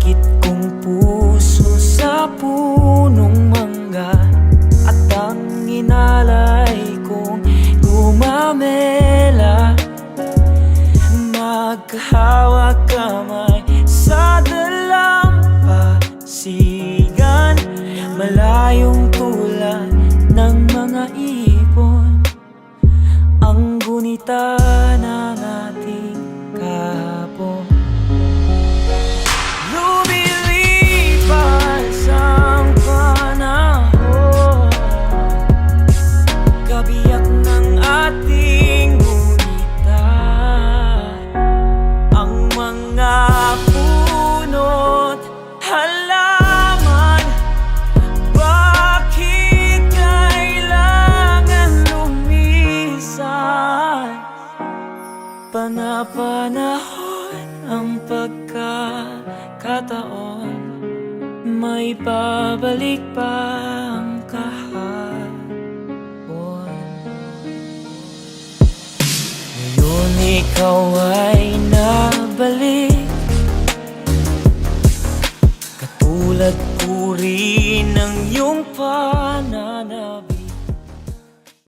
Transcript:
Dikit kong puso sa punong mangga, at ang inalay kong gumamela. Magkahawak kamay sa dalampasigan, malayong tulad ng mga ibon, ang gunita ng ating kahapon. Lumilipas ang panahon, kabiyak ng ating gunita, ang mga puno't halaman. Bakit kailangan lumisan? Panapanahon ang pagkakataon, may babalik pa ang kahapon. Ngayon ikaw ay nabalik, katulad ko rin ng iyong pananabik.